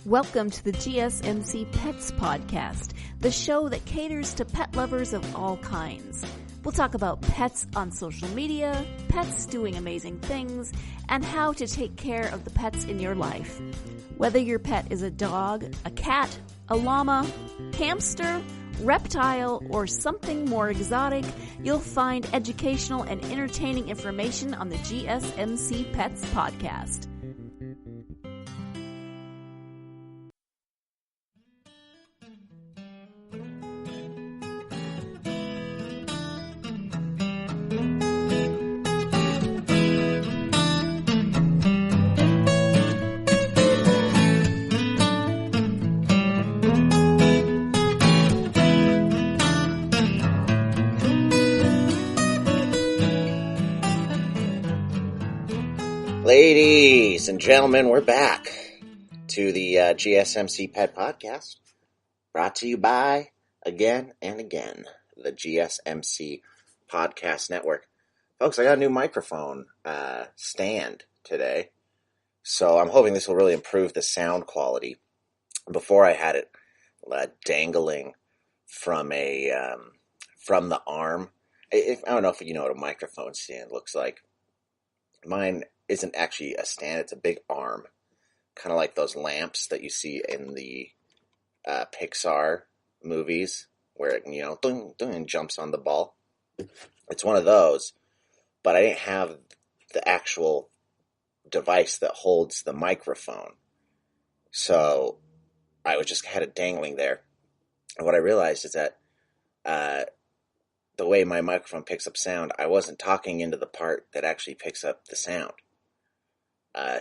Welcome to the GSMC Pets Podcast, the show that caters to pet lovers of all kinds. We'll talk about pets on social media, pets doing amazing things, and how to take care of the pets in your life. Whether your pet is a dog, a cat, a llama, hamster, reptile, or something more exotic, you'll find educational and entertaining information on the GSMC Pets Podcast. Ladies and gentlemen, we're back to the GSMC Pet Podcast, brought to you by, again and again, the GSMC Podcast Network. Folks, I got a new microphone stand today, so I'm hoping this will really improve the sound quality. Before I had it dangling from from the arm. I don't know if you know what a microphone stand looks like. Mine isn't actually a stand, it's a big arm. Kind of like those lamps that you see in the Pixar movies where it, dung, dung, jumps on the ball. It's one of those, but I didn't have the actual device that holds the microphone. So I just had it dangling there. And what I realized is that the way my microphone picks up sound, I wasn't talking into the part that actually picks up the sound.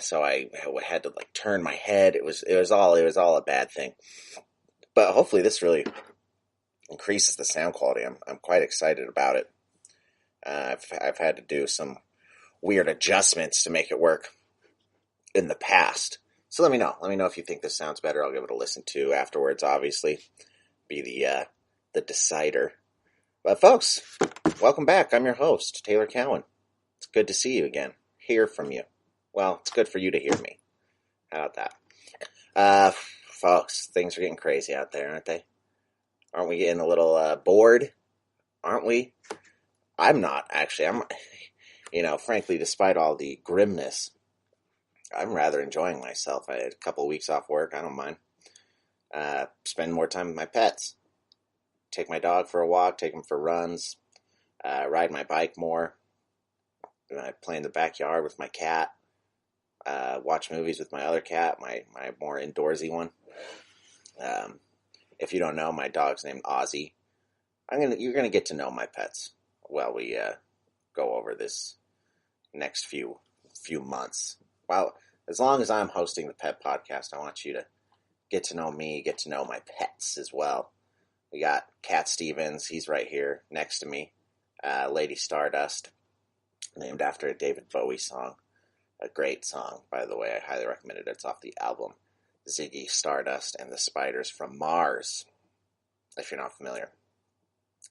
So I had to turn my head. It was all a bad thing. But hopefully this really increases the sound quality. I'm quite excited about it. I've had to do some weird adjustments to make it work in the past. So let me know. Let me know if you think this sounds better. I'll give it a listen to afterwards, obviously. Be the decider. But folks, welcome back. I'm your host, Taylor Cowan. It's good to see you again. Hear from you. Well, it's good for you to hear me. How about that? Folks, things are getting crazy out there, aren't they? Aren't we getting a little bored? Aren't we? I'm not, actually. Frankly, despite all the grimness, I'm rather enjoying myself. I had a couple of weeks off work. I don't mind. Spend more time with my pets. Take my dog for a walk, take him for runs, ride my bike more. I play in the backyard with my cat. Watch movies with my other cat, my more indoorsy one. If you don't know, my dog's named Ozzy. You're gonna get to know my pets while we go over this next few months. Well, as long as I'm hosting the pet podcast, I want you to get to know me, get to know my pets as well. We got Cat Stevens. He's right here next to me. Lady Stardust, named after a David Bowie song. A great song, by the way. I highly recommend it. It's off the album Ziggy Stardust and the Spiders from Mars, if you're not familiar.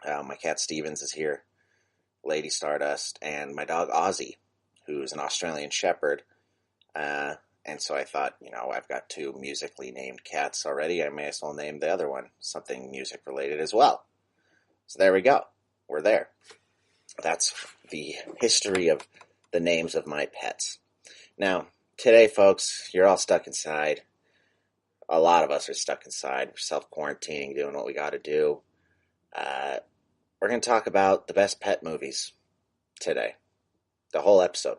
My cat Stevens is here, Lady Stardust, and my dog Ozzy, who's an Australian Shepherd. And so I thought, I've got two musically named cats already. I may as well name the other one something music related as well. So there we go. We're there. That's the history of the names of my pets. Now, today, folks, you're all stuck inside. A lot of us are stuck inside. We're self-quarantining, doing what we got to do. We're going to talk about the best pet movies today. The whole episode.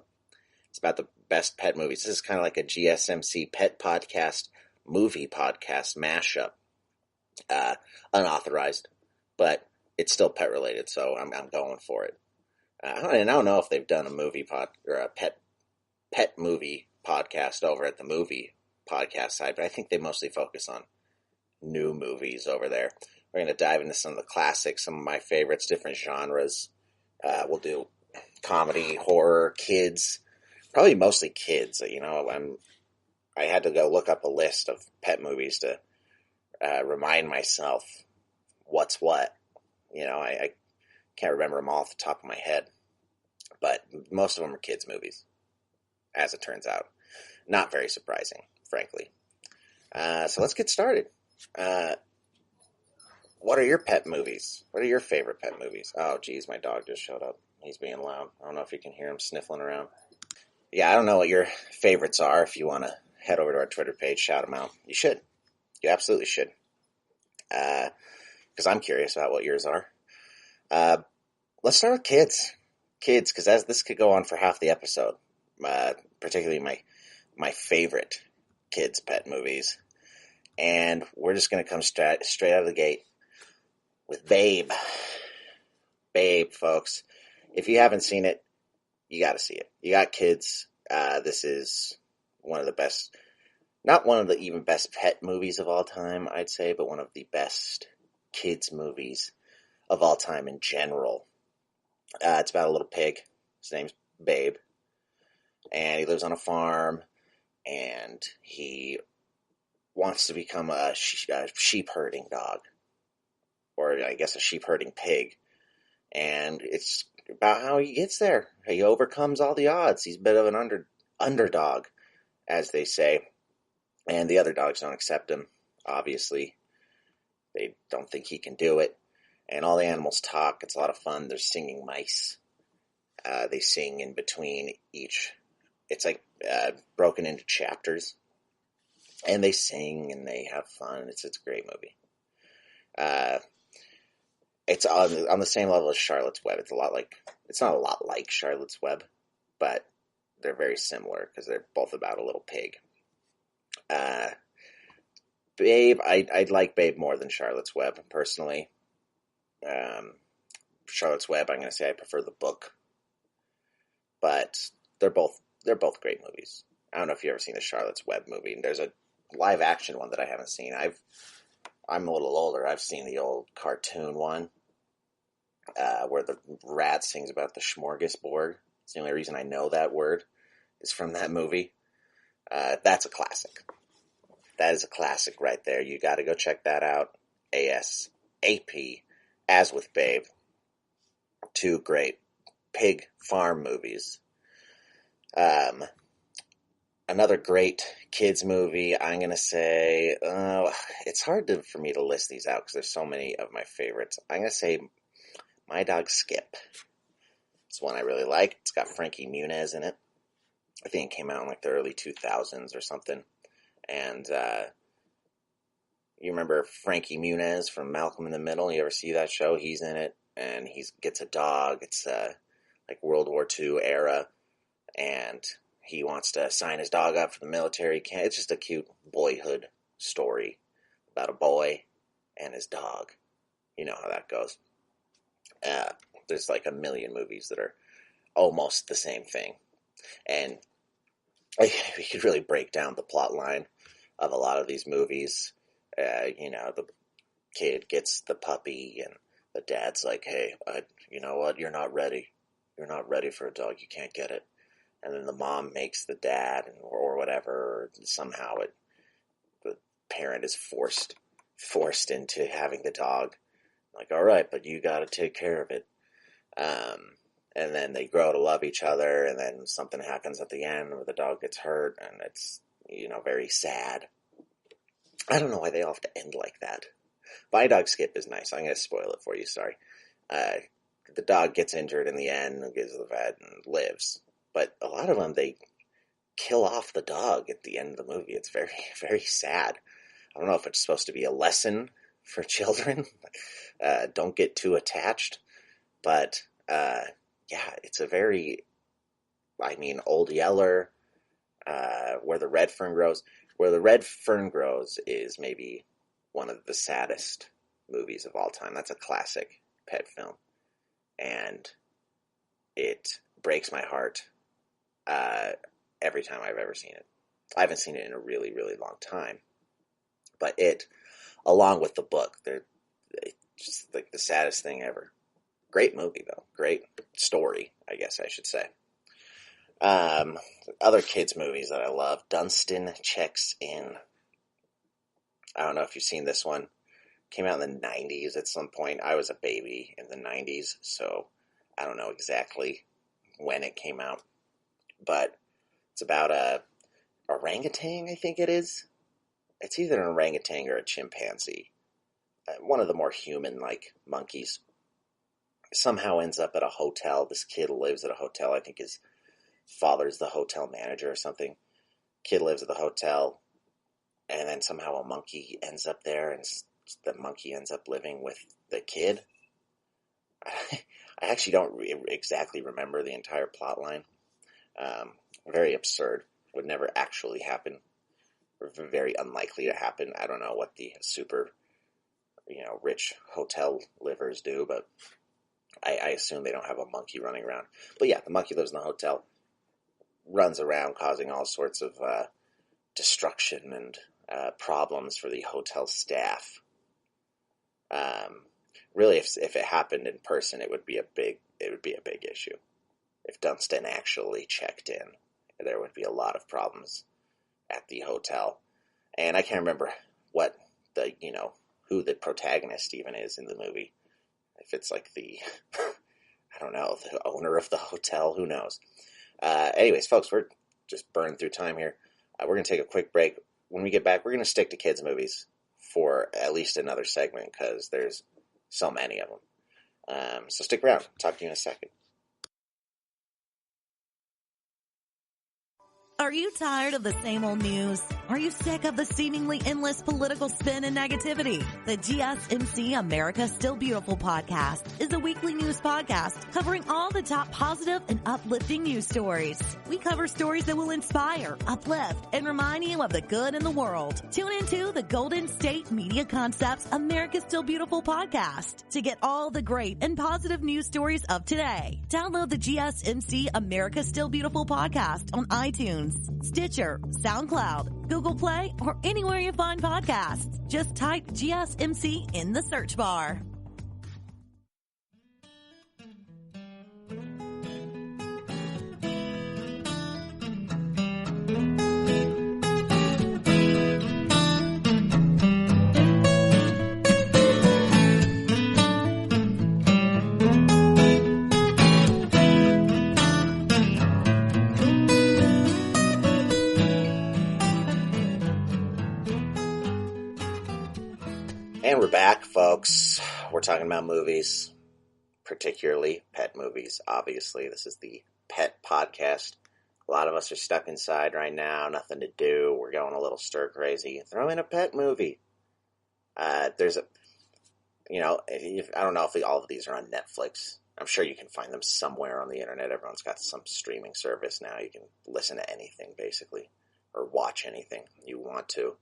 It's about the best pet movies. This is kind of like a GSMC Pet Podcast, movie podcast mashup. Unauthorized, but it's still pet related, so I'm going for it. I don't know if they've done a movie or a pet movie podcast over at the movie podcast side, but I think they mostly focus on new movies over there. We're going to dive into some of the classics, some of my favorites, different genres. We'll do comedy, horror, kids, probably mostly kids. I had to go look up a list of pet movies to remind myself what's what. I can't remember them all off the top of my head, but most of them are kids' movies, as it turns out. Not very surprising, frankly. So let's get started. What are your pet movies? What are your favorite pet movies? Oh, geez, my dog just showed up. He's being loud. I don't know if you can hear him sniffling around. Yeah, I don't know what your favorites are. If you want to head over to our Twitter page, shout them out. You should. You absolutely should. Because I'm curious about what yours are. Let's start with kids. Kids, because this could go on for half the episode. Particularly my favorite kids' pet movies. And we're just going to come straight out of the gate with Babe. Babe, folks. If you haven't seen it, you got to see it. You got kids. This is one of the best, not one of the even best pet movies of all time, I'd say, but one of the best kids movies of all time in general. It's about a little pig. His name's Babe. And he lives on a farm, and he wants to become a sheep herding dog. Or I guess a sheep herding pig. And it's about how he gets there. He overcomes all the odds. He's a bit of an underdog, as they say. And the other dogs don't accept him, obviously. They don't think he can do it. And all the animals talk. It's a lot of fun. They're singing mice. They sing in between each. It's like broken into chapters. And they sing and they have fun. It's a great movie. It's on the same level as Charlotte's Web. It's not a lot like Charlotte's Web, but they're very similar because they're both about a little pig. Babe, I'd like Babe more than Charlotte's Web, personally. Charlotte's Web, I'm going to say I prefer the book. But they're both great movies. I don't know if you've ever seen the Charlotte's Web movie. There's a live action one that I haven't seen. I'm a little older. I've seen the old cartoon one, where the rat sings about the smorgasbord. It's the only reason I know that word is from that movie. That's a classic. That is a classic right there. You got to go check that out. ASAP. As with Babe. Two great pig farm movies. Another great kids movie, I'm going to say, it's hard for me to list these out because there's so many of my favorites. I'm going to say My Dog Skip. It's one I really like. It's got Frankie Muniz in it. I think it came out in like the early 2000s or something. And you remember Frankie Muniz from Malcolm in the Middle? You ever see that show? He's in it, and he gets a dog. It's like World War II era, and he wants to sign his dog up for the military. It's just a cute boyhood story about a boy and his dog. You know how that goes. There's like a million movies that are almost the same thing. And we could really break down the plot line of a lot of these movies. The kid gets the puppy, and the dad's like, hey, you know what? You're not ready. You're not ready for a dog. You can't get it. And then the mom makes the dad, or whatever, or somehow the parent is forced into having the dog. Like, all right, but you got to take care of it. And then they grow to love each other, and then something happens at the end where the dog gets hurt, and it's, very sad. I don't know why they all have to end like that. My Dog Skip is nice. I'm going to spoil it for you, sorry. The dog gets injured in the end, and goes to the vet, and lives. But a lot of them, they kill off the dog at the end of the movie. It's very, very sad. I don't know if it's supposed to be a lesson for children. Don't get too attached. But, it's a very, Old Yeller, Where the Red Fern Grows. Where the Red Fern Grows is maybe one of the saddest movies of all time. That's a classic pet film. And it breaks my heart every time I've ever seen it. I haven't seen it in a really, really long time. But it, along with the book, they're just like the saddest thing ever. Great movie, though. Great story, I guess I should say. Other kids' movies that I love. Dunstan Checks In. I don't know if you've seen this one. Came out in the 90s at some point. I was a baby in the 90s, so I don't know exactly when it came out. But it's about a orangutan, I think it is. it's either an orangutan or a chimpanzee. One of the more human-like monkeys somehow ends up at a hotel. This kid lives at a hotel. I think his father's the hotel manager or something. Kid lives at the hotel, and then somehow a monkey ends up there, and the monkey ends up living with the kid. I actually don't exactly remember the entire plot line. Very absurd. Would never actually happen. Or very unlikely to happen. I don't know what the super, rich hotel livers do, but I assume they don't have a monkey running around. But yeah, the monkey lives in the hotel, runs around causing all sorts of destruction and problems for the hotel staff. Really, if it happened in person, it would be a big issue. If Dunstan actually checked in, there would be a lot of problems at the hotel. And I can't remember what who the protagonist even is in the movie. If it's like the, I don't know, the owner of the hotel, who knows? Anyways, folks, we're just burning through time here. We're going to take a quick break. When we get back, we're going to stick to kids' movies for at least another segment because there's so many of them. So stick around. Talk to you in a second. Are you tired of the same old news? Are you sick of the seemingly endless political spin and negativity? The GSMC America Still Beautiful podcast is a weekly news podcast covering all the top positive and uplifting news stories. We cover stories that will inspire, uplift, and remind you of the good in the world. Tune into the Golden State Media Concepts America Still Beautiful podcast to get all the great and positive news stories of today. Download the GSMC America Still Beautiful podcast on iTunes, Stitcher, SoundCloud, Google Play, or anywhere you find podcasts. Just type GSMC in the search bar. And we're back, folks. We're talking about movies, particularly pet movies. Obviously, this is the pet podcast. A lot of us are stuck inside right now, nothing to do. We're going a little stir crazy. Throw in a pet movie. There's a, I don't know if all of these are on Netflix. I'm sure you can find them somewhere on the internet. Everyone's got some streaming service now. You can listen to anything, basically, or watch anything you want to.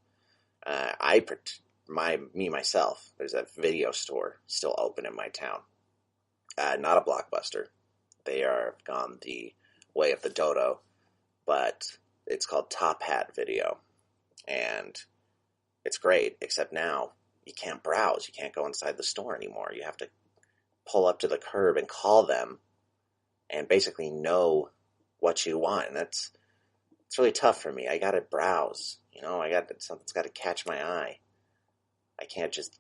Myself, there's a video store still open in my town. Not a Blockbuster. They are gone the way of the dodo, but it's called Top Hat Video. And it's great, except now you can't browse. You can't go inside the store anymore. You have to pull up to the curb and call them and basically know what you want. And it's really tough for me. I got to browse. Something's got to catch my eye. I can't just,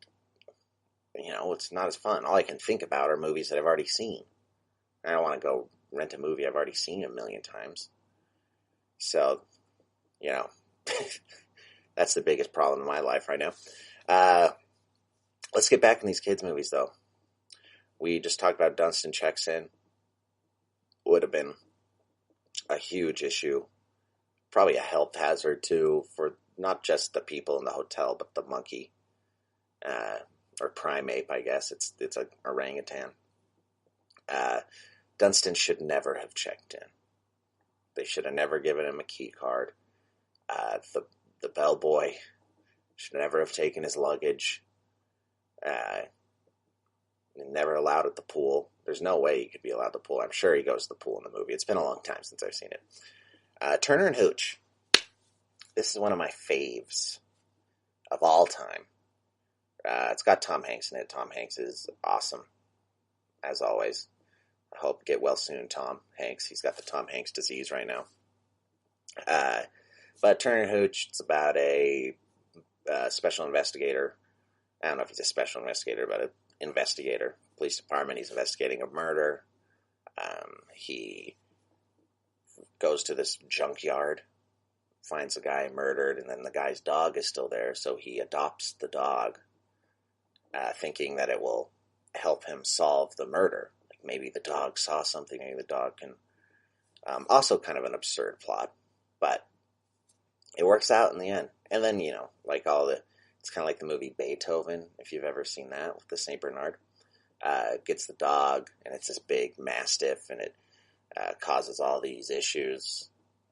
it's not as fun. All I can think about are movies that I've already seen. I don't want to go rent a movie I've already seen a million times. So, that's the biggest problem in my life right now. Let's get back in these kids' movies, though. We just talked about Dunstan checks in. Would have been a huge issue. Probably a health hazard, too, for not just the people in the hotel, but the monkey. Or primate, I guess. It's an orangutan. Dunstan should never have checked in. They should have never given him a key card. The bellboy should never have taken his luggage. Never allowed at the pool. There's no way he could be allowed at the pool. I'm sure he goes to the pool in the movie. It's been a long time since I've seen it. Turner and Hooch. This is one of my faves of all time. It's got Tom Hanks in it. Tom Hanks is awesome, as always. I hope get well soon, Tom Hanks. He's got the Tom Hanks disease right now. But Turner and Hooch, it's about a special investigator. I don't know if he's a special investigator, but an investigator. Police department. He's investigating a murder. He goes to this junkyard finds the guy murdered, and then the guy's dog is still there, so he adopts the dog, thinking that it will help him solve the murder. Like maybe the dog saw something, maybe the dog can... also kind of an absurd plot, but it works out in the end. And then, like it's kind of like the movie Beethoven, if you've ever seen that, with the St. Bernard. Gets the dog, and it's this big mastiff, and it causes all these issues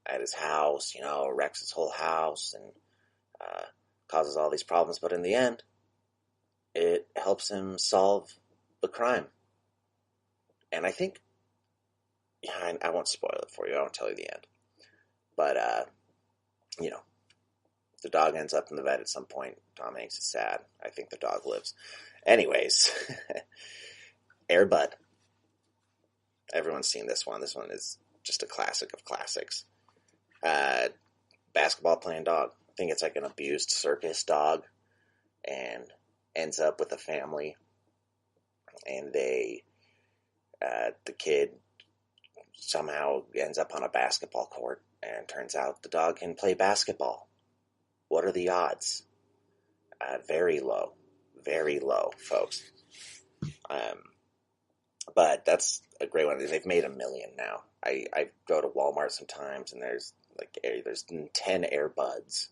at his house, wrecks his whole house, and causes all these problems. But in the end, it helps him solve the crime. And I think, I won't spoil it for you, I won't tell you the end. But, the dog ends up in the vet at some point. Tom Hanks is sad. I think the dog lives. Anyways, Air Bud. Everyone's seen this one. This one is just a classic of classics. Basketball playing dog. I think it's like an abused circus dog, and ends up with a family. And the kid somehow ends up on a basketball court, and turns out the dog can play basketball. What are the odds? Very low, folks. But that's a great one. They've made 1 million now. I go to Walmart sometimes, and there's 10 Air Buds.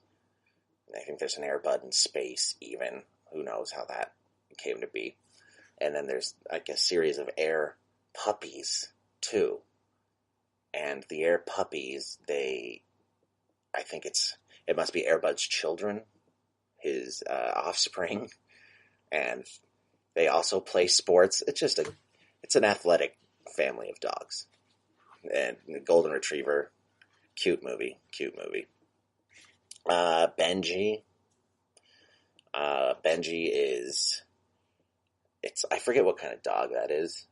And I think there's an Air Bud in space even. Who knows how that came to be. And then there's like a series of Air Puppies too. And the Air Puppies, I think it must be Air Bud's children, his offspring, and they also play sports. It's an athletic family of dogs. And the Golden Retriever, cute movie. Benji. Benji is, I forget what kind of dog that is.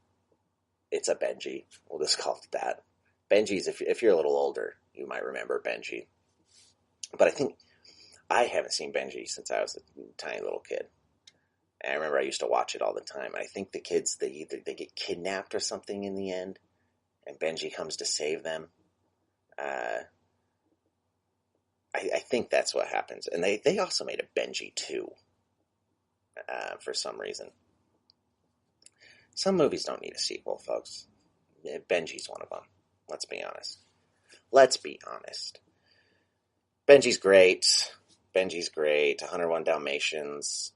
It's a Benji. We'll just call it that. Benji's, if you're a little older, you might remember Benji. But I think I haven't seen Benji since I was a tiny little kid. And I remember I used to watch it all the time. And I think the kids, they get kidnapped or something in the end, and Benji comes to save them. I think that's what happens. And they also made a Benji 2 for some reason. Some movies don't need a sequel, folks. Benji's one of them. Let's be honest. Benji's great. 101 Dalmatians.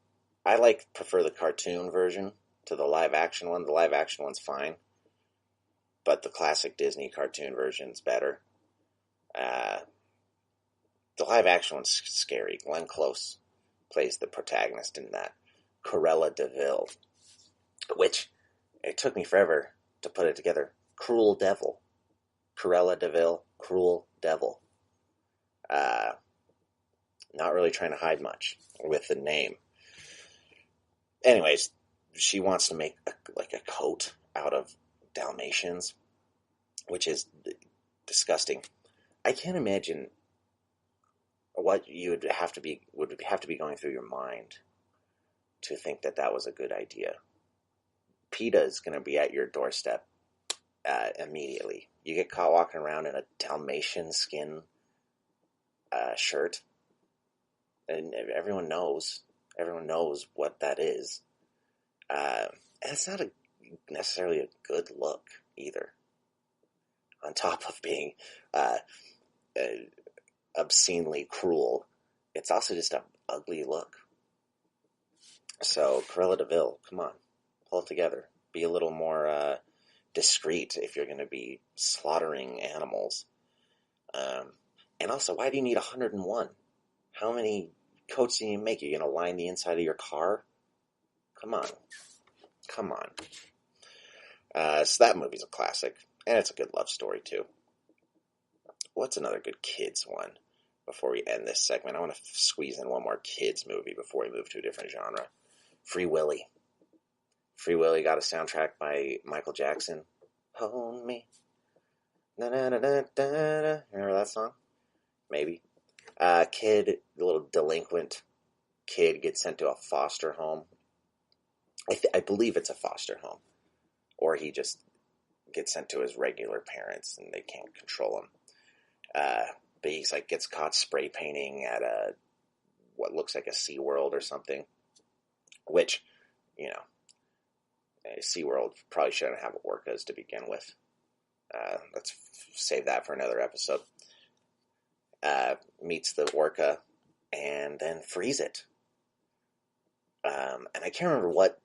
I prefer the cartoon version to the live action one. The live action one's fine, but the classic Disney cartoon version's better. The live action one's scary. Glenn Close plays the protagonist in that. Cruella de Vil, which it took me forever to put it together. Cruel Devil. Cruella de Vil, Cruel Devil. Not really trying to hide much with the name. Anyways, she wants to make a coat out of Dalmatians, which is disgusting. I can't imagine what you would have to be going through your mind to think that was a good idea. PETA is going to be at your doorstep immediately. You get caught walking around in a Dalmatian skin shirt, and everyone knows what that is. And it's not necessarily a good look either. On top of being obscenely cruel, it's also just an ugly look. So, Cruella de Vil, come on, pull it together. Be a little more discreet if you're going to be slaughtering animals. And also, why do you need 101? How many coats do you make? You're going to line the inside of your car? Come on. So that movie's a classic, and it's a good love story too. What's another good kids one before we end this segment? I want to squeeze in one more kids movie before we move to a different genre. Free Willy. Free Willy got a soundtrack by Michael Jackson. Hold me. Na-na-na-na-na-na. Remember that song? Maybe. The little delinquent kid gets sent to a foster home. I believe it's a foster home. Or he just gets sent to his regular parents and they can't control him. but he's like gets caught spray painting at what looks like a SeaWorld or something, which, SeaWorld probably shouldn't have orcas to begin with. Let's save that for another episode. Meets the orca and then frees it. And I can't remember what,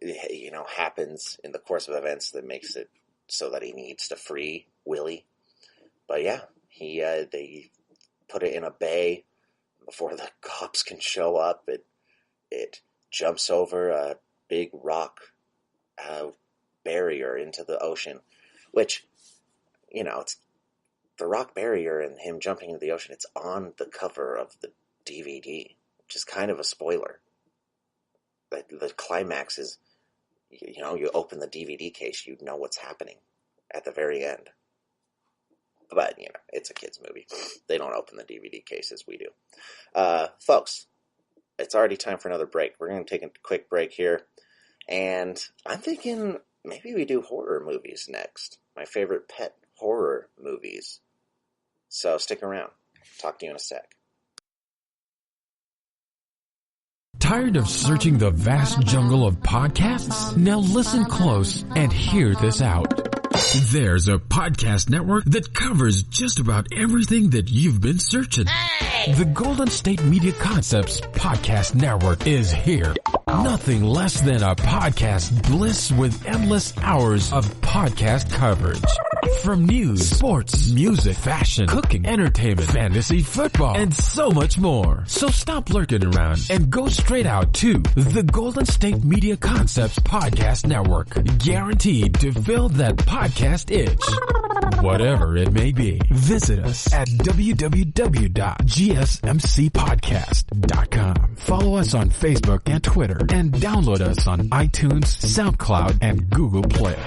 happens in the course of events that makes it so that he needs to free Willie. But yeah, they put it in a bay before the cops can show up. It jumps over a big rock barrier into the ocean, which, it's the rock barrier and him jumping into the ocean. It's on the cover of the DVD, which is kind of a spoiler. The climax is, you open the DVD case, you know what's happening at the very end. But, it's a kid's movie. They don't open the DVD case as we do. Folks, it's already time for another break. We're going to take a quick break here. And I'm thinking maybe we do horror movies next. My favorite pet horror movies. So stick around. Talk to you in a sec. Tired of searching the vast jungle of podcasts? Now listen close and hear this out. There's a podcast network that covers just about everything that you've been searching. Hey! The Golden State Media Concepts Podcast Network is here. Nothing less than a podcast bliss with endless hours of podcast coverage. From news, sports, music, fashion, cooking, entertainment, fantasy, football, and so much more. So stop lurking around and go straight out to the Golden State Media Concepts Podcast Network. Guaranteed to fill that podcast itch. Whatever it may be. Visit us at www.gsmcpodcast.com. Follow us on Facebook and Twitter, and download us on iTunes, SoundCloud, and Google Play.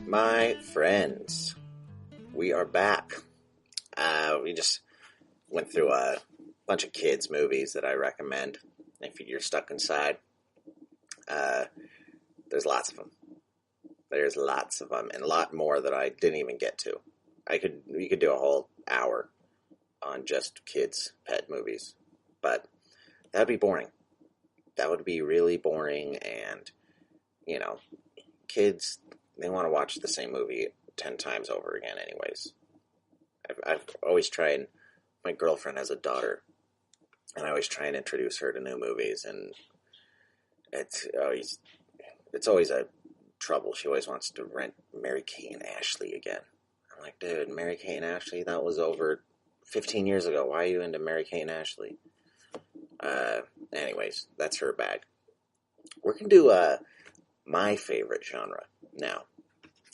My friends, we are back. We just went through a bunch of kids' movies that I recommend if you're stuck inside. There's lots of them. There's lots of them, and a lot more that I didn't even get to. We could do a whole hour on just kids' pet movies, but that'd be boring. That would be really boring, and, kids, they want to watch the same movie 10 times over again anyways. I've always tried, my girlfriend has a daughter, and I always try and introduce her to new movies, and it's always a trouble. She always wants to rent Mary-Kate and Ashley again. I'm like, dude, Mary-Kate and Ashley, that was over 15 years ago. Why are you into Mary-Kate and Ashley? Anyways, that's her bag. We're going to do my favorite genre now,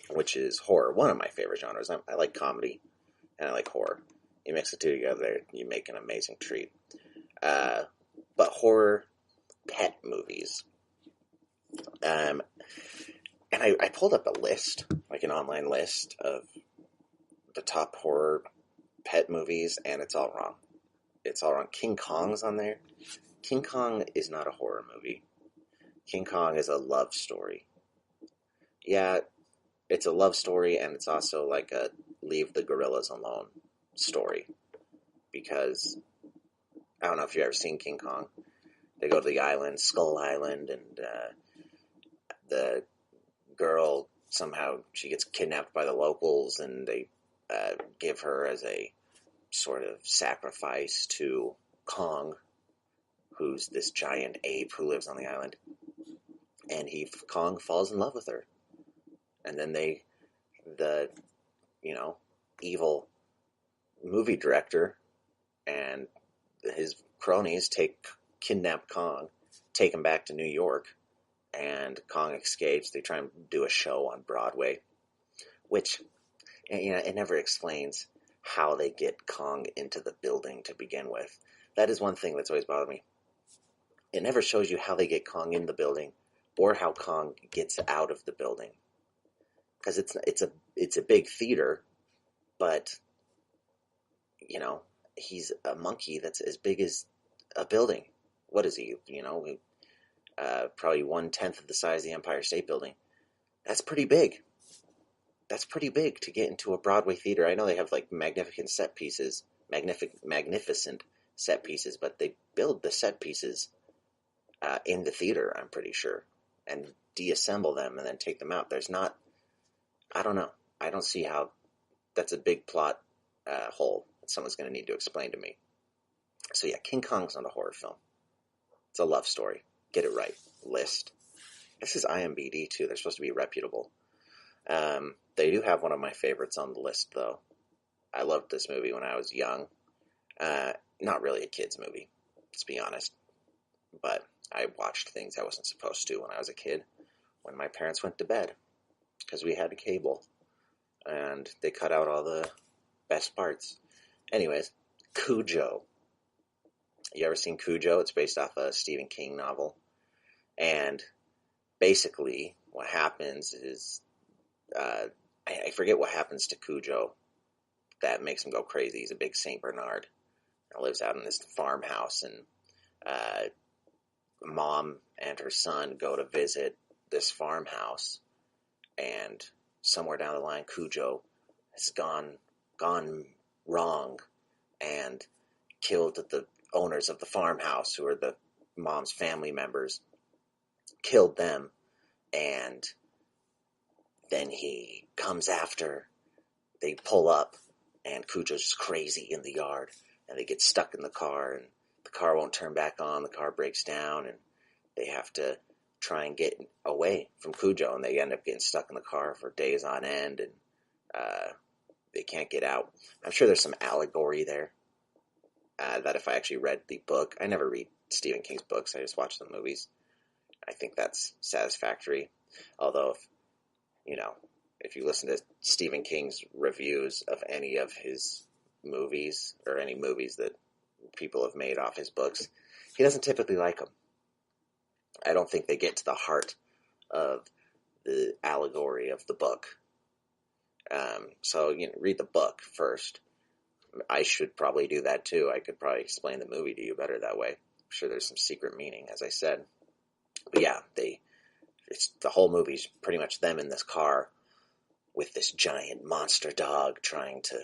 which is horror. One of my favorite genres. I like comedy, and I like horror. You mix the two together, you make an amazing treat. But horror pet movies. And I pulled up a list, like an online list of the top horror pet movies, and it's all wrong. It's all wrong. King Kong's on there. King Kong is not a horror movie. King Kong is a love story. Yeah, it's a love story, and it's also like a leave the gorillas alone story. Because, I don't know if you've ever seen King Kong. They go to the island, Skull Island, and the girl, somehow, she gets kidnapped by the locals, and they give her as a sort of sacrifice to Kong, who's this giant ape who lives on the island. And Kong falls in love with her. And then the evil movie director and his cronies kidnap Kong, take him back to New York, and Kong escapes. They try and do a show on Broadway, which, it never explains how they get Kong into the building to begin with. That is one thing that's always bothered me. It never shows you how they get Kong in the building or how Kong gets out of the building. Because it's a big theater, but, he's a monkey that's as big as a building. What is he? Probably 1/10 of the size of the Empire State Building. That's pretty big. That's pretty big to get into a Broadway theater. I know they have like magnificent set pieces, but they build the set pieces in the theater, I'm pretty sure, and deassemble them and then take them out. I don't know. I don't see how. That's a big plot hole that someone's going to need to explain to me. So yeah, King Kong's not a horror film. It's a love story. Get it right. List. This is IMDb too. They're supposed to be reputable. They do have one of my favorites on the list, though. I loved this movie when I was young. Not really a kid's movie, let's be honest. But I watched things I wasn't supposed to when I was a kid, when my parents went to bed, because we had a cable, and they cut out all the best parts. Anyways, Cujo. You ever seen Cujo? It's based off a Stephen King novel. And basically, what happens is, I forget what happens to Cujo that makes him go crazy. He's a big St. Bernard. He lives out in this farmhouse, and mom and her son go to visit this farmhouse, and somewhere down the line, Cujo has gone wrong and killed the owners of the farmhouse, who are the mom's family members, killed them, and then he comes after. They pull up, and Cujo's just crazy in the yard, and they get stuck in the car, and the car won't turn back on, the car breaks down, and they have to try and get away from Cujo, and they end up getting stuck in the car for days on end, and they can't get out. I'm sure there's some allegory there, that if I actually read the book, I never read Stephen King's books, I just watch the movies. I think that's satisfactory. Although, if you listen to Stephen King's reviews of any of his movies, or any movies that people have made off his books, he doesn't typically like them. I don't think they get to the heart of the allegory of the book. So, read the book first. I should probably do that too. I could probably explain the movie to you better that way. I'm sure there's some secret meaning, as I said. But yeah, the whole movie's pretty much them in this car with this giant monster dog trying to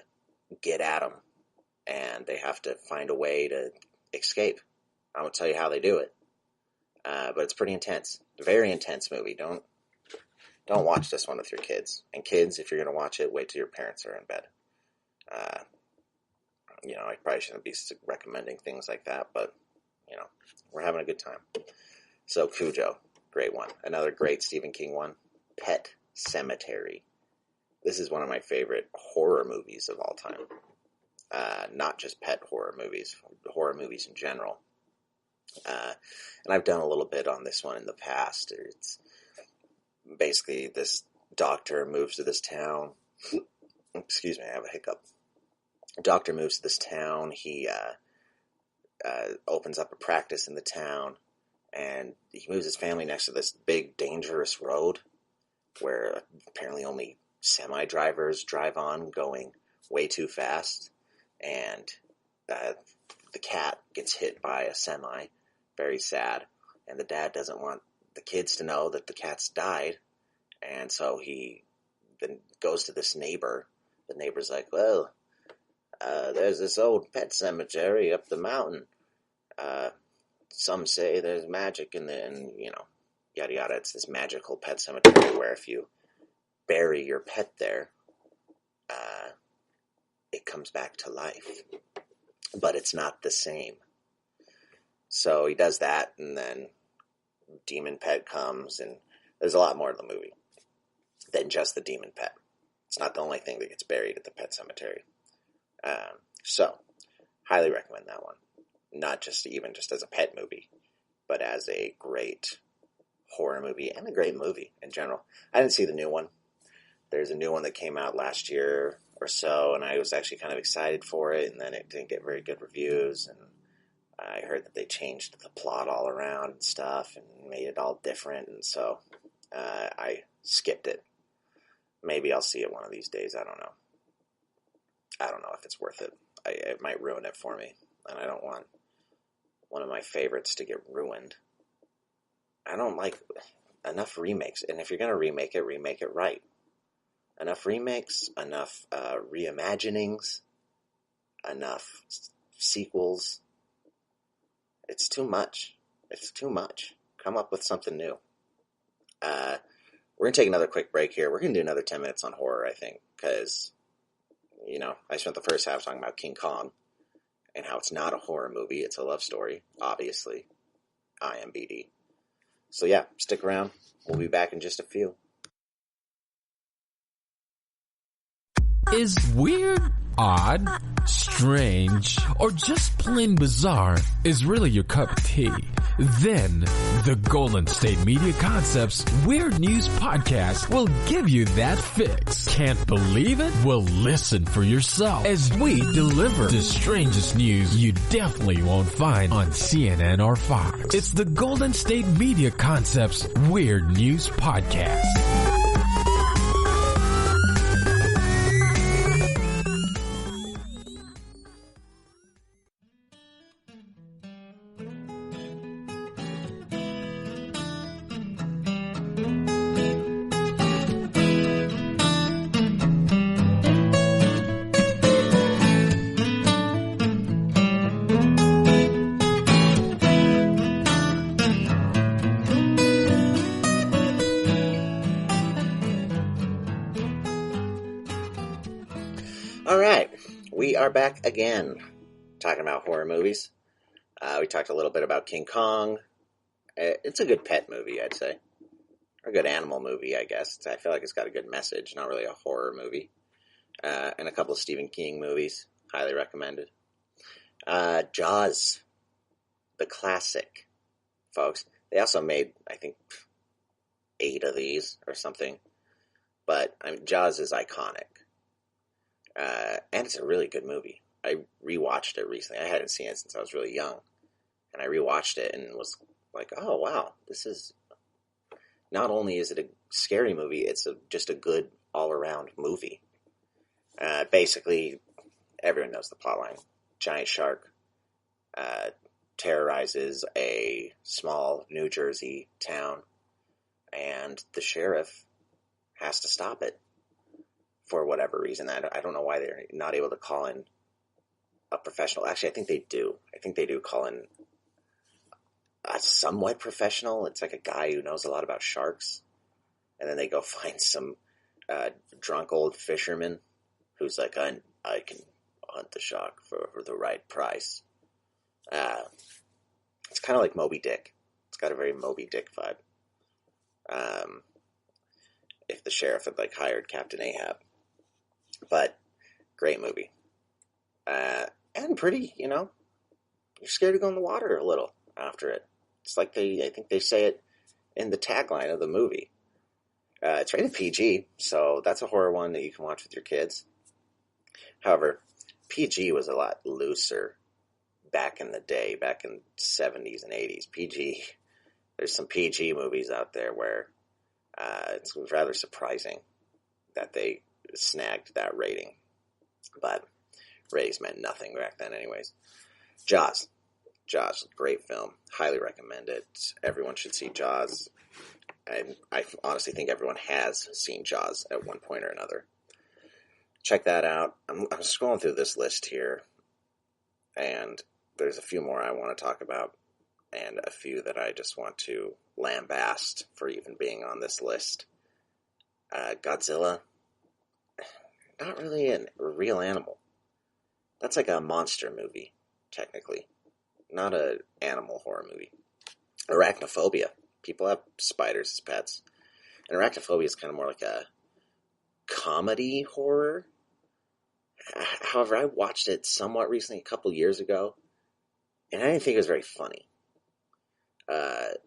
get at them, and they have to find a way to escape. I won't tell you how they do it, but it's pretty intense. A very intense movie. Don't watch this one with your kids. And kids, if you're going to watch it, wait till your parents are in bed. I probably shouldn't be recommending things like that, but, we're having a good time. So, Cujo, great one. Another great Stephen King one, Pet Sematary. This is one of my favorite horror movies of all time. Not just pet horror movies in general. And I've done a little bit on this one in the past. It's basically this doctor moves to this town. Excuse me, I have a hiccup. Doctor moves to this town. He opens up a practice in the town, and he moves his family next to this big, dangerous road where apparently only semi-drivers drive on, going way too fast, and the cat gets hit by a semi. Very sad. And the dad doesn't want the kids to know that the cat's died, and so he then goes to this neighbor. The neighbor's like, well, there's this old pet cemetery up the mountain. Some say there's magic in there, and, yada yada. It's this magical pet cemetery where if you bury your pet there, it comes back to life. But it's not the same. So he does that, and then demon pet comes, and there's a lot more to the movie than just the demon pet. It's not the only thing that gets buried at the pet cemetery. So, highly recommend that one. Not just as a pet movie, but as a great horror movie and a great movie in general. I didn't see the new one. There's a new one that came out last year or so, and I was actually kind of excited for it, and then it didn't get very good reviews, and I heard that they changed the plot all around and stuff and made it all different, and so I skipped it. Maybe I'll see it one of these days. I don't know. I don't know if it's worth it. It might ruin it for me, and I don't want one of my favorites to get ruined. I don't like enough remakes, and if you're going to remake it right. Enough remakes, enough reimaginings, enough sequels. It's too much. It's too much. Come up with something new. We're going to take another quick break here. We're going to do another 10 minutes on horror, I think, because, you know, I spent the first half talking about King Kong and how it's not a horror movie. It's a love story, obviously. IMBD. So, yeah, stick around. We'll be back in just a few. Is weird, odd, strange, or just plain bizarre is really your cup of tea? Then the Golden State Media Concepts Weird News Podcast will give you that fix. Can't believe it? Well, listen for yourself as we deliver the strangest news you definitely won't find on CNN or Fox. It's the Golden State Media Concepts Weird News Podcast. We are back again, talking about horror movies. We talked a little bit about King Kong. It's a good pet movie, I'd say. Or a good animal movie, I guess. I feel like it's got a good message, not really a horror movie. And a couple of Stephen King movies, highly recommended. Jaws, the classic, folks. They also made, I think, 8 of these or something. But Jaws is iconic. And it's a really good movie. I rewatched it recently. I hadn't seen it since I was really young. And I rewatched it and was like, oh, wow. This is... Not only is it a scary movie, it's just a good all-around movie. Basically, everyone knows the plotline. Giant shark terrorizes a small New Jersey town. And the sheriff has to stop it. For whatever reason. I don't know why they're not able to call in a professional. Actually, I think they do. I think they do call in a somewhat professional. It's like a guy who knows a lot about sharks. And then they go find some drunk old fisherman who's like, I can hunt the shark for the right price. It's kind of like Moby Dick. It's got a very Moby Dick vibe. If the sheriff had hired Captain Ahab. But, great movie. And pretty, you're scared to go in the water a little after it. It's like I think they say it in the tagline of the movie. It's rated PG, so that's a horror one that you can watch with your kids. However, PG was a lot looser back in the day, back in the 70s and 80s. There's some PG movies out there where it's rather surprising that they snagged that rating. But ratings meant nothing back then anyways. Jaws, great film. Highly recommend it. Everyone should see Jaws. And I honestly think everyone has seen Jaws at one point or another. Check that out. I'm scrolling through this list here, and there's a few more I want to talk about, and a few that I just want to lambast for even being on this list. Godzilla, not really a real animal. That's like a monster movie, technically. Not an animal horror movie. Arachnophobia. People have spiders as pets. And arachnophobia is kind of more like a comedy horror. However, I watched it somewhat recently, a couple years ago, and I didn't think it was very funny. But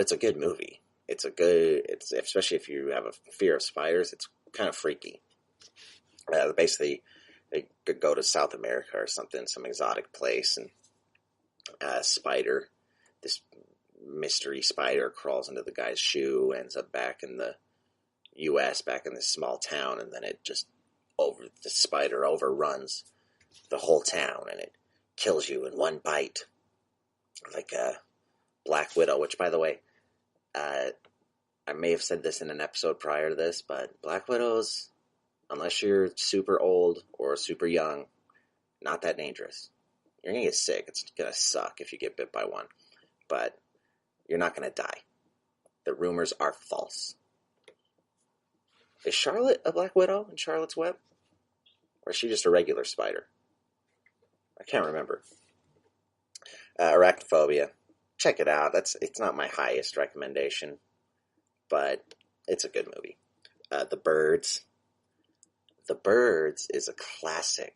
it's a good movie. especially if you have a fear of spiders, it's kind of freaky. Basically, they could go to South America or something, some exotic place, and a spider, this mystery spider, crawls into the guy's shoe, ends up back in the U.S., back in this small town, and then the spider overruns the whole town, and it kills you in one bite, like a Black Widow, which, by the way, I may have said this in an episode prior to this, but Black Widows, unless you're super old or super young, not that dangerous. You're going to get sick. It's going to suck if you get bit by one. But you're not going to die. The rumors are false. Is Charlotte a Black Widow in Charlotte's Web? Or is she just a regular spider? I can't remember. Arachnophobia. Check it out. It's not my highest recommendation, but it's a good movie. The Birds. The Birds is a classic.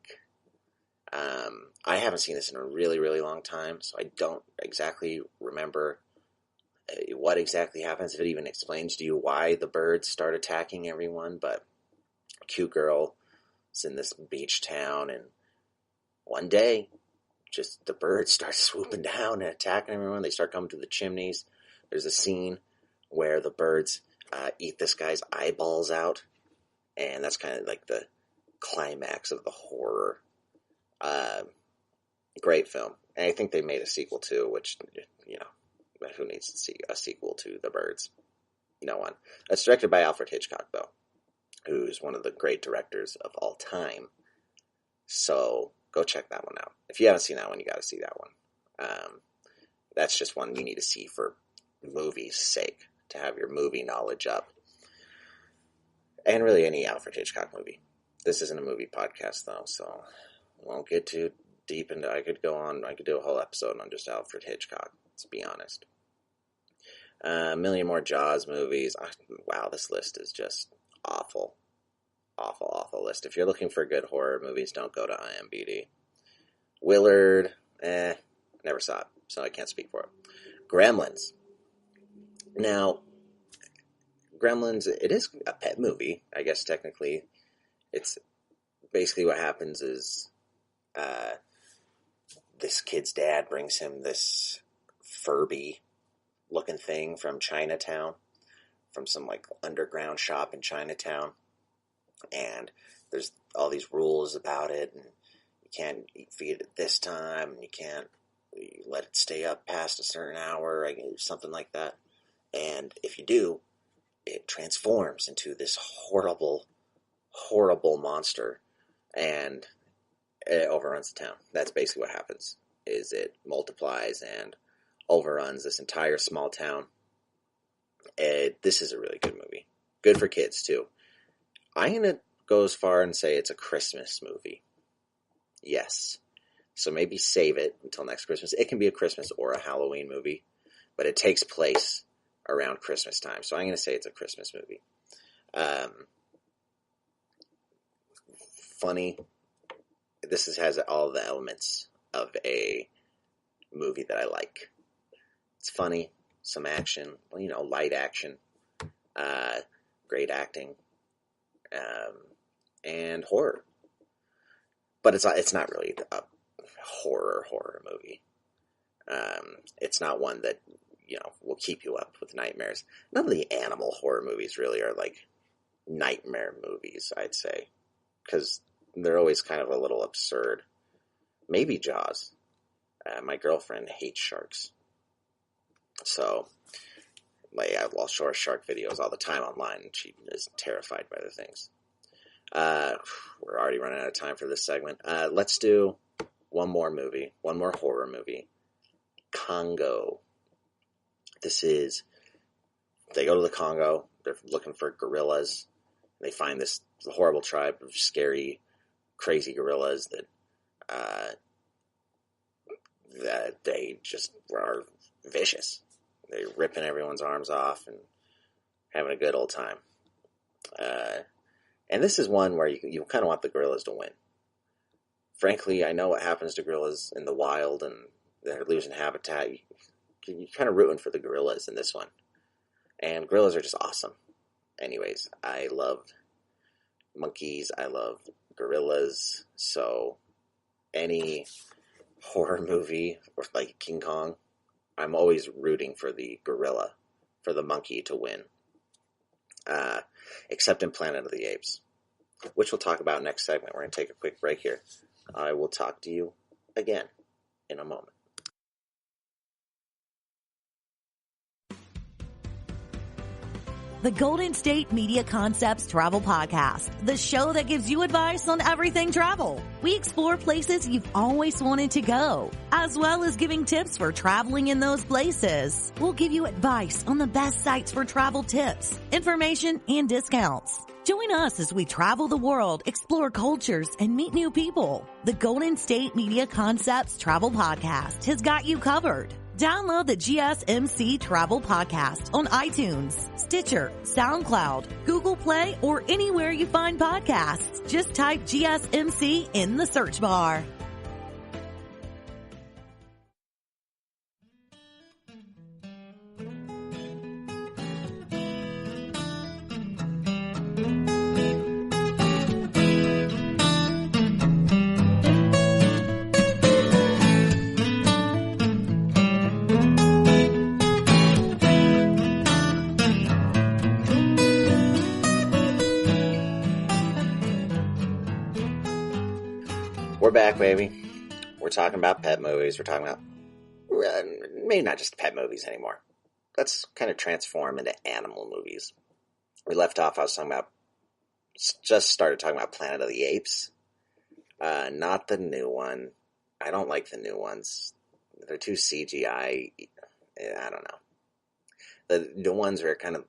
I haven't seen this in a really, really long time, so I don't exactly remember what exactly happens, if it even explains to you why the birds start attacking everyone, but a cute girl is in this beach town, and one day, just the birds start swooping down and attacking everyone. They start coming to the chimneys. There's a scene where the birds eat this guy's eyeballs out, and that's kind of like the climax of the horror. Great film. And I think they made a sequel too, which, who needs to see a sequel to The Birds? No one. It's directed by Alfred Hitchcock, though, who's one of the great directors of all time. So go check that one out. If you haven't seen that one, you got to see that one. That's just one you need to see for movies' sake, to have your movie knowledge up. And really any Alfred Hitchcock movie. This isn't a movie podcast, though, so I won't get too deep into. I could do a whole episode on just Alfred Hitchcock, let's be honest. A million more Jaws movies. Wow, this list is just awful. Awful, awful list. If you're looking for good horror movies, don't go to IMDb. Willard, never saw it, so I can't speak for it. Gremlins. Now, Gremlins, it is a pet movie, I guess technically. It's basically what happens is this kid's dad brings him this Furby-looking thing from Chinatown, from some like underground shop in Chinatown, and there's all these rules about it, and you can't feed it this time, and you can't let it stay up past a certain hour, something like that. And if you do, it transforms into this horrible, horrible monster, and it overruns the town. That's basically what happens, is it multiplies and overruns this entire small town. This is a really good movie. Good for kids, too. I'm going to go as far and say it's a Christmas movie. Yes. So maybe save it until next Christmas. It can be a Christmas or a Halloween movie, but it takes place around Christmas time. So I'm going to say it's a Christmas movie. Funny. This has all the elements of a movie that I like. It's funny, some action, light action, great acting, and horror. But it's not really a horror movie. It's not one that, will keep you up with nightmares. None of the animal horror movies really are like nightmare movies, I'd say, because they're always kind of a little absurd. Maybe Jaws. My girlfriend hates sharks. So, I watch shark videos all the time online, and she is terrified by the things. We're already running out of time for this segment. Let's do one more horror movie. Congo. They go to the Congo, they're looking for gorillas. They find this horrible tribe of scary, crazy gorillas that they just are vicious. They're ripping everyone's arms off and having a good old time. And this is one where you kind of want the gorillas to win. Frankly, I know what happens to gorillas in the wild, and they're losing habitat. You're kind of rooting for the gorillas in this one. And gorillas are just awesome. Anyways, I love monkeys, I love gorillas, so any horror movie, or like King Kong, I'm always rooting for the gorilla, for the monkey to win. Except in Planet of the Apes, which we'll talk about next segment. We're going to take a quick break here. I will talk to you again in a moment. The Golden State Media Concepts Travel Podcast, the show that gives you advice on everything travel. We explore places you've always wanted to go, as well as giving tips for traveling in those places. We'll give you advice on the best sites for travel tips, information, and discounts. Join us as we travel the world, explore cultures, and meet new people. The Golden State Media Concepts Travel Podcast has got you covered. Download the GSMC Travel Podcast on iTunes, Stitcher, SoundCloud, Google Play, or anywhere you find podcasts. Just type GSMC in the search bar. We're back, baby. We're talking about pet movies. We're talking about maybe not just pet movies anymore. Let's kind of transform into animal movies. We left off, I was talking about, just started talking about Planet of the Apes. Not the new one. I don't like the new ones. They're too CGI. I don't know. The ones were kind of,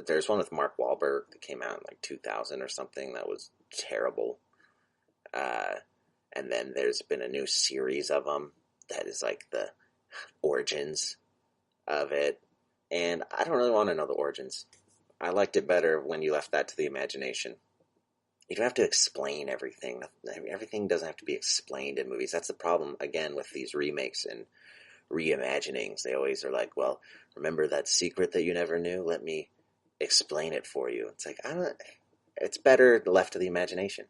there's one with Mark Wahlberg that came out in like 2000 or something that was terrible. And then there's been a new series of them that is like the origins of it. And I don't really want to know the origins. I liked it better when you left that to the imagination. You don't have to explain everything. Everything doesn't have to be explained in movies. That's the problem, again, with these remakes and reimaginings. They always are like, well, remember that secret that you never knew? Let me explain it for you. It's like, it's better left to the imagination.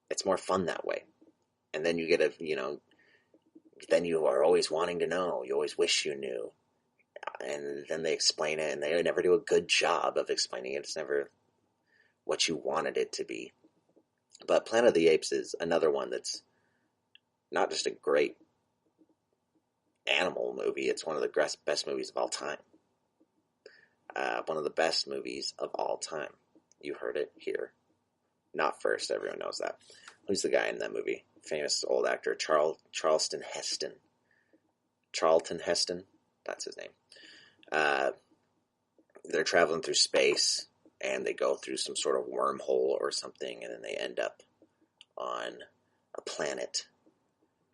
It's more fun that way. And then you get then you are always wanting to know. You always wish you knew. And then they explain it, and they never do a good job of explaining it. It's never what you wanted it to be. But Planet of the Apes is another one that's not just a great animal movie. It's one of the best movies of all time. One of the best movies of all time. You heard it here. Not first, everyone knows that. Who's the guy in that movie? Famous old actor, Charlton Heston. Charlton Heston? That's his name. They're traveling through space, and they go through some sort of wormhole or something, and then they end up on a planet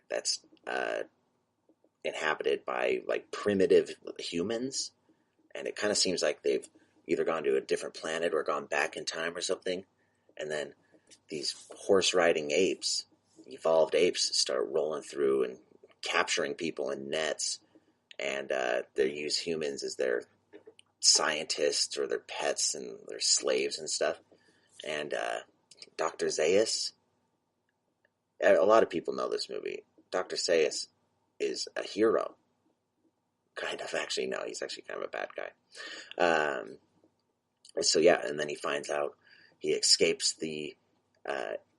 that's inhabited by, like, primitive humans, and it kind of seems like they've either gone to a different planet or gone back in time or something. And then these horse-riding apes, evolved apes, start rolling through and capturing people in nets. And they use humans as their scientists or their pets and their slaves and stuff. And Dr. Zaius, a lot of people know this movie. Dr. Zaius is a hero. Kind of, actually, no, he's actually kind of a bad guy. So yeah, and then he finds out, he escapes the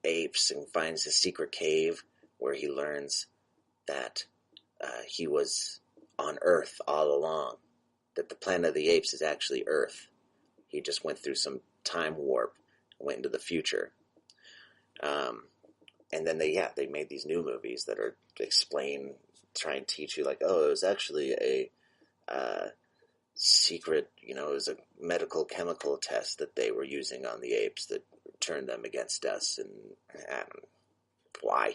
apes and finds a secret cave where he learns that he was on Earth all along. That the Planet of the Apes is actually Earth. He just went through some time warp and went into the future. And then they made these new movies that are try and teach you, like, oh, it was actually a secret, it was a medical chemical test that they were using on the apes that turned them against us. And why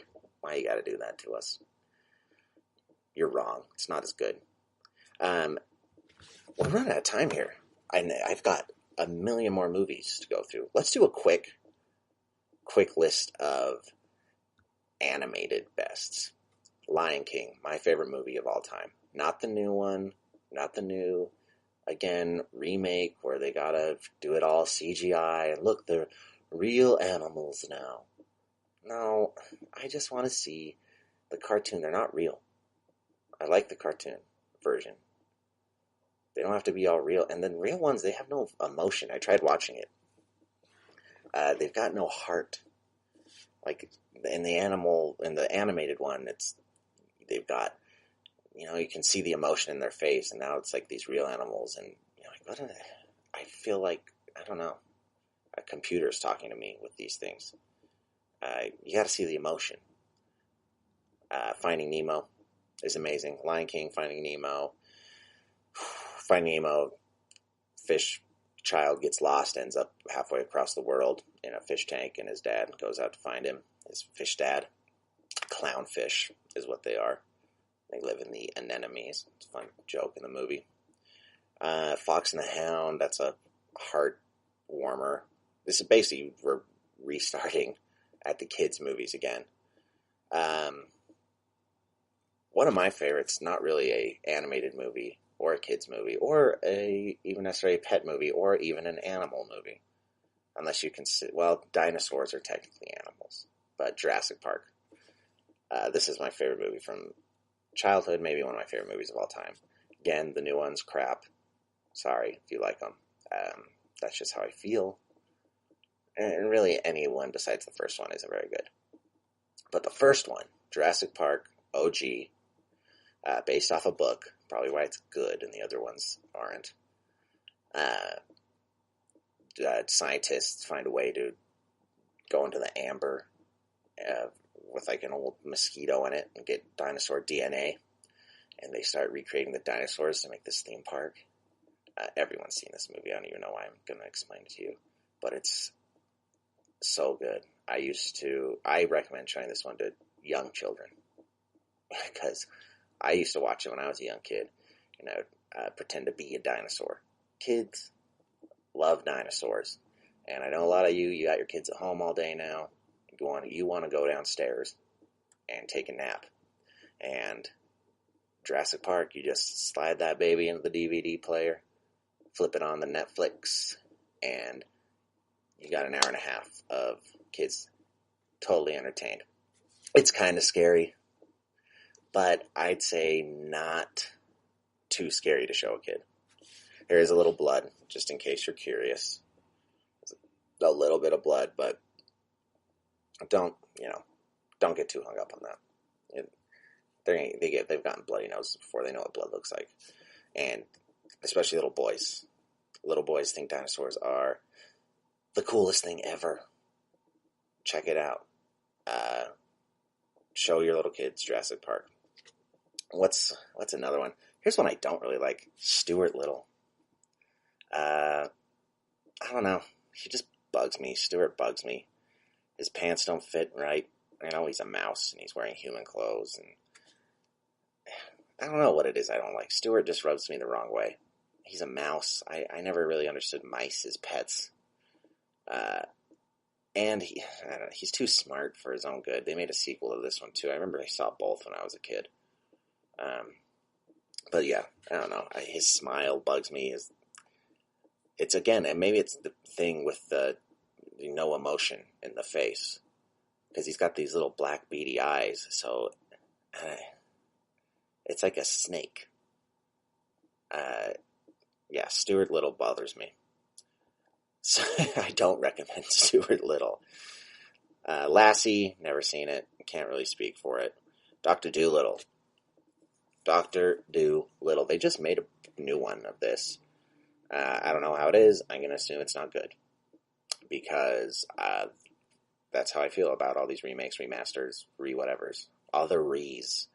you gotta do that to us? You're wrong. It's not as good. We're running out of time here. I've got a million more movies to go through. Let's do a quick list of animated bests. Lion King, my favorite movie of all time. Not the new one, Not the new, again, remake where they gotta do it all CGI and look, they're real animals now. No, I just want to see the cartoon. They're not real. I like the cartoon version. They don't have to be all real. And then real ones, they have no emotion. I tried watching it. They've got no heart. Like in the animated one, they've got, you can see the emotion in their face, and now it's like these real animals, and you're like, what? I feel like, I don't know, a computer's talking to me with these things. You got to see the emotion. Finding Nemo is amazing. Lion King, Finding Nemo. Finding Nemo, fish child gets lost, ends up halfway across the world in a fish tank, and his dad goes out to find him. His fish dad. Clownfish is what they are. They live in the anemones. It's a fun joke in the movie. Fox and the Hound, that's a heart warmer. This is basically, we're restarting at the kids' movies again. One of my favorites, not really a animated movie, or a kids movie, or even necessarily a pet movie, or even an animal movie. Unless you consider, dinosaurs are technically animals, but Jurassic Park. This is my favorite movie from childhood, maybe one of my favorite movies of all time. Again, the new one's crap. Sorry if you like them. That's just how I feel. And really, any one besides the first one isn't very good. But the first one, Jurassic Park, OG, based off a book, probably why it's good and the other ones aren't. Scientists find a way to go into the amber with like an old mosquito in it and get dinosaur DNA, and they start recreating the dinosaurs to make this theme park. Everyone's seen this movie. I don't even know why I'm going to explain it to you, but it's so good. I recommend showing this one to young children, because I used to watch it when I was a young kid, and I would pretend to be a dinosaur. Kids love dinosaurs, and I know a lot of you got your kids at home all day now. You want to go downstairs and take a nap, and Jurassic Park, you just slide that baby into the DVD player, flip it on the Netflix, and you got an hour and a half of kids totally entertained. It's kind of scary, but I'd say not too scary to show a kid. There is a little blood, just in case you're curious. A little bit of blood, but don't get too hung up on that. They've gotten bloody noses before they know what blood looks like. And especially little boys. Little boys think dinosaurs are the coolest thing ever. Check it out. Show your little kids Jurassic Park. What's another one? Here's one I don't really like. Stuart Little. I don't know. He just bugs me. Stuart bugs me. His pants don't fit right. I know he's a mouse and he's wearing human clothes, and I don't know what it is I don't like. Stuart just rubs me the wrong way. He's a mouse. I never really understood mice as pets. And he's too smart for his own good. They made a sequel to this one too. I remember I saw both when I was a kid. But yeah, I don't know. His smile bugs me. It's again, and maybe it's the thing with the no emotion in the face, because he's got these little black beady eyes. So it's like a snake. Yeah, Stuart Little bothers me. So I don't recommend Stuart Little. Lassie, never seen it. Can't really speak for it. Dr. Dolittle. Dr. Dolittle. They just made a new one of this. I don't know how it is. I'm going to assume it's not good. Because that's how I feel about all these remakes, remasters, re-whatevers. All the re's.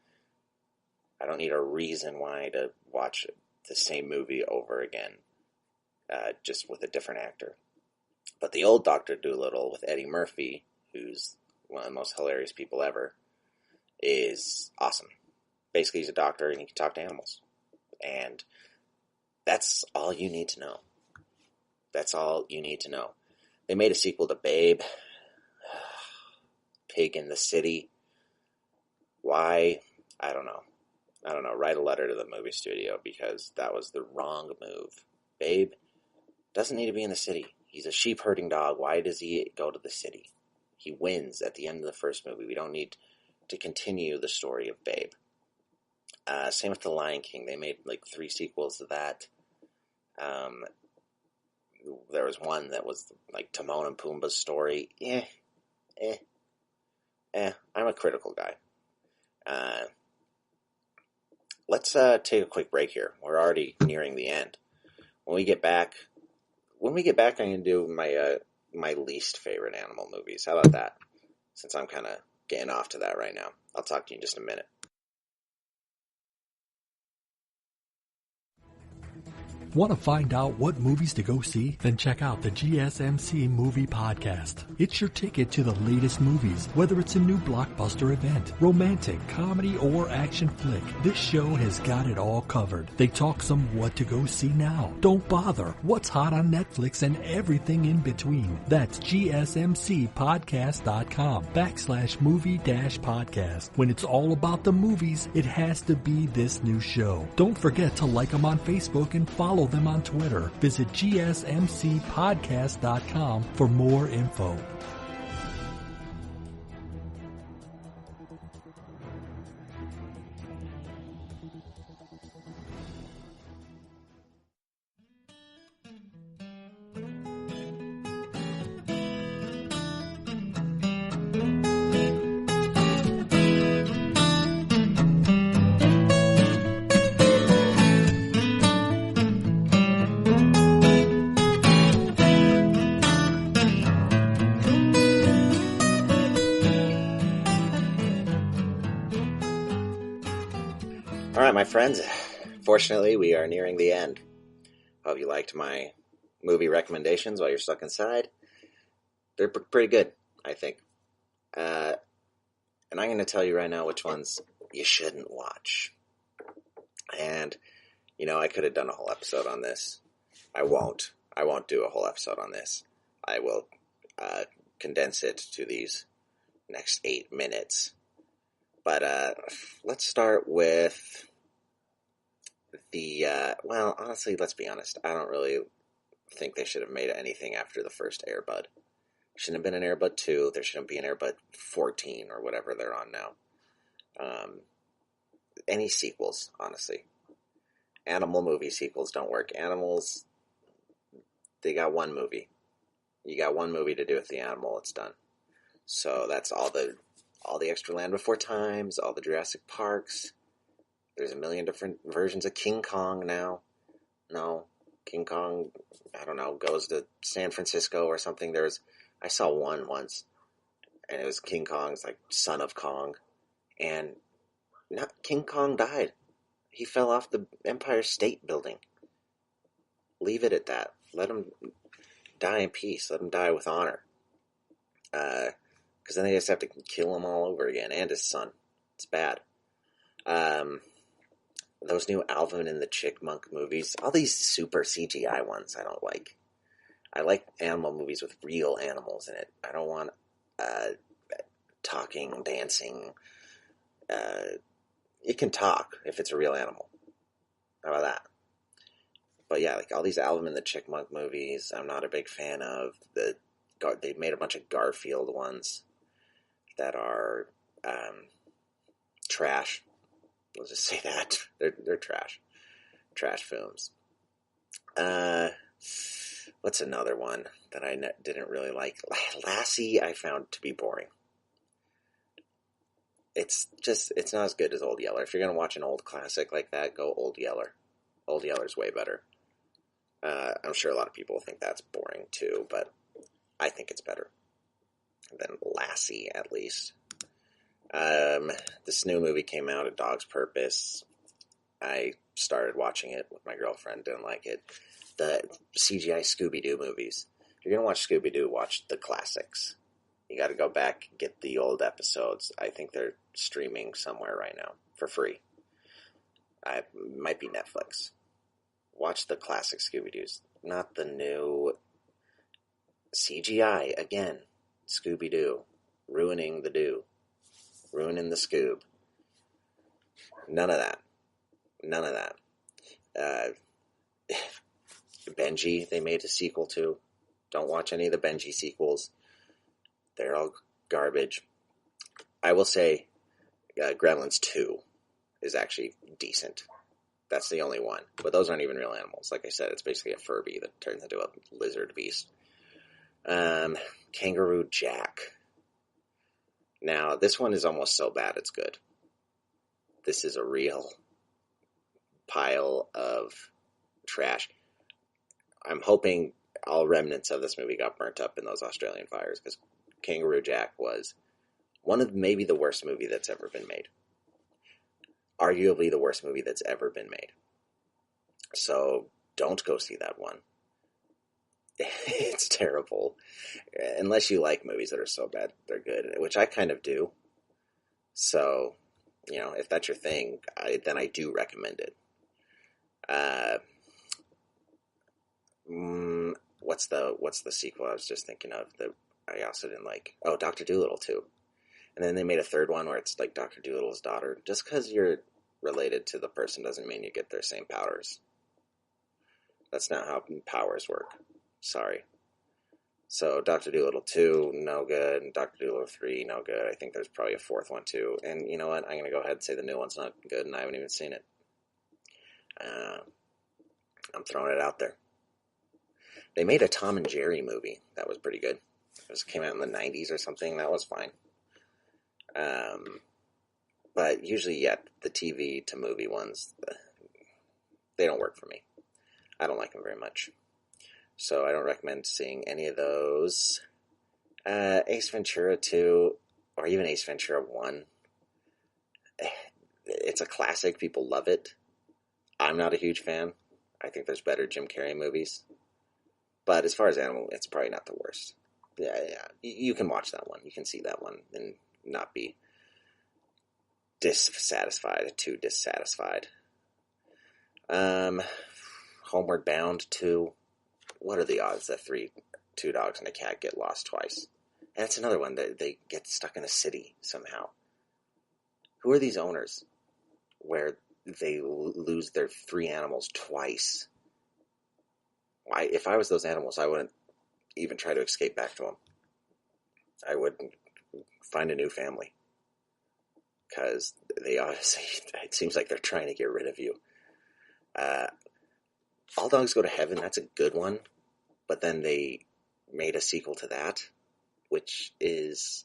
I don't need a reason why to watch the same movie over again. Just with a different actor. But the old Dr. Dolittle with Eddie Murphy, who's one of the most hilarious people ever, is awesome. Basically, he's a doctor and he can talk to animals. And that's all you need to know. That's all you need to know. They made a sequel to Babe. Pig in the City. Why? I don't know. I don't know, write a letter to the movie studio because that was the wrong move. Babe doesn't need to be in the city. He's a sheep herding dog. Why does he go to the city? He wins at the end of the first movie. We don't need to continue the story of Babe. Same with The Lion King. They made like 3 sequels to that. There was one that was like Timon and Pumbaa's story. I'm a critical guy. Let's take a quick break here. We're already nearing the end. When we get back, I'm going to do my least favorite animal movies. How about that? Since I'm kind of getting off to that right now. I'll talk to you in just a minute. Want to find out what movies to go see? Then check out the GSMC Movie Podcast. It's your ticket to the latest movies, whether it's a new blockbuster event, romantic, comedy, or action flick. This show has got it all covered. They talk some what to go see now. Don't bother. What's hot on Netflix and everything in between. That's GSMCpodcast.com/movie-podcast. When it's all about the movies, it has to be this new show. Don't forget to like them on Facebook and follow them on Twitter. Visit GSMCpodcast.com for more info. Alright, my friends, fortunately we are nearing the end. Hope you liked my movie recommendations while you're stuck inside. They're pretty good, I think. And I'm going to tell you right now which ones you shouldn't watch. And, I could have done a whole episode on this. I won't do a whole episode on this. I will condense it to these next 8 minutes. But let's start with honestly, let's be honest. I don't really think they should have made anything after the first Air Bud. Shouldn't have been an Air Bud 2. There shouldn't be an Air Bud 14 or whatever they're on now. Any sequels, honestly. Animal movie sequels don't work. Animals, they got one movie. You got one movie to do with the animal, it's done. So that's all the extra Land Before Times, all the Jurassic Parks. There's a million different versions of King Kong now. No, King Kong, I don't know, goes to San Francisco or something. I saw one once, and it was King Kong's, like, son of Kong. And King Kong died. He fell off the Empire State Building. Leave it at that. Let him die in peace. Let him die with honor. Because then they just have to kill him all over again, and his son. It's bad. Those new Alvin and the Chipmunk movies, all these super CGI ones, I don't like. I like animal movies with real animals in it. I don't want talking, dancing. It can talk if it's a real animal. How about that? But yeah, like all these Alvin and the Chipmunk movies, I'm not a big fan of. They made a bunch of Garfield ones that are trash. Let's just say that. They're trash. Trash films. What's another one that I didn't really like? Lassie I found to be boring. It's not as good as Old Yeller. If you're going to watch an old classic like that, go Old Yeller. Old Yeller's way better. I'm sure a lot of people think that's boring too, but I think it's better than Lassie, at least. This new movie came out, A Dog's Purpose. I started watching it with my girlfriend, didn't like it. The CGI Scooby-Doo movies. If you're going to watch Scooby-Doo, watch the classics. You got to go back and get the old episodes. I think they're streaming somewhere right now for free. It might be Netflix. Watch the classic Scooby-Doos, not the new CGI. Again, Scooby-Doo, ruining the Doo, ruining the Scoob. None of that. None of that. Benji, they made a sequel to. Don't watch any of the Benji sequels. They're all garbage. I will say Gremlins 2 is actually decent. That's the only one. But those aren't even real animals. Like I said, it's basically a Furby that turns into a lizard beast. Kangaroo Jack. Now, this one is almost so bad it's good. This is a real pile of trash. I'm hoping all remnants of this movie got burnt up in those Australian fires, because Kangaroo Jack was one of maybe the worst movie that's ever been made. Arguably the worst movie that's ever been made. So don't go see that one. It's terrible. Unless you like movies that are so bad they're good, which I kind of do. So, if that's your thing, then I do recommend it. What's the sequel I was just thinking of that I also didn't like? Oh, Dr. Dolittle 2. And then they made a third one where it's like Dr. Dolittle's daughter. Just because you're related to the person doesn't mean you get their same powers. That's not how powers work. Sorry. So Dr. Dolittle 2, no good. And Dr. Dolittle 3, no good. I think there's probably a fourth one too. And you know what? I'm going to go ahead and say the new one's not good, and I haven't even seen it. I'm throwing it out there. They made a Tom and Jerry movie. That was pretty good. It came out in the 90s or something. That was fine. But usually, the TV to movie ones, they don't work for me. I don't like them very much. So I don't recommend seeing any of those. Ace Ventura 2, or even Ace Ventura 1. It's a classic. People love it. I'm not a huge fan. I think there's better Jim Carrey movies. But as far as animal, it's probably not the worst. Yeah. You can watch that one. You can see that one and not be too dissatisfied. Homeward Bound 2. What are the odds that two dogs and a cat get lost twice? And it's another one that they get stuck in a city somehow. Who are these owners where they lose their 3 animals twice? Why? If I was those animals, I wouldn't even try to escape back to them. I would find a new family. Because they honestly, it seems like they're trying to get rid of you. All Dogs Go to Heaven, that's a good one. But then they made a sequel to that, which is,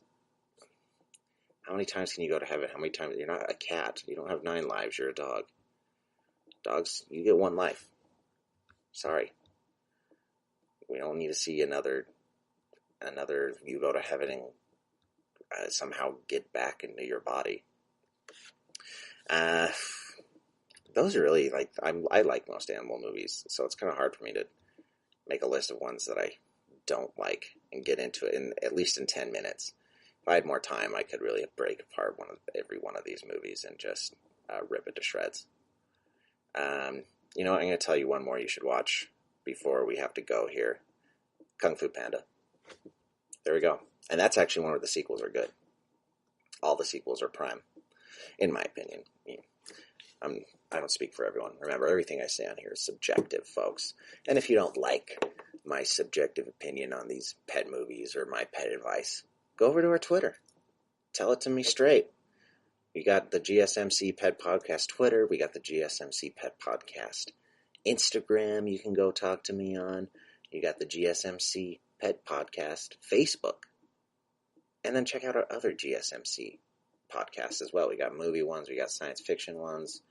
how many times can you go to heaven? How many times? You're not a cat. You don't have 9 lives. You're a dog. Dogs, you get 1 life. Sorry. We don't need to see another you go to heaven and somehow get back into your body. Those are really, I like most animal movies, so it's kind of hard for me to make a list of ones that I don't like and get into it at least in 10 minutes. If I had more time, I could really break apart every one of these movies and just rip it to shreds. I'm going to tell you one more you should watch before we have to go here. Kung Fu Panda. There we go. And that's actually one where the sequels are good. All the sequels are prime, in my opinion. I don't speak for everyone. Remember, everything I say on here is subjective, folks. And if you don't like my subjective opinion on these pet movies or my pet advice, go over to our Twitter. Tell it to me straight. We got the GSMC Pet Podcast Twitter. We got the GSMC Pet Podcast Instagram you can go talk to me on. You got the GSMC Pet Podcast Facebook. And then check out our other GSMC podcasts as well. We got movie ones, we got science fiction ones,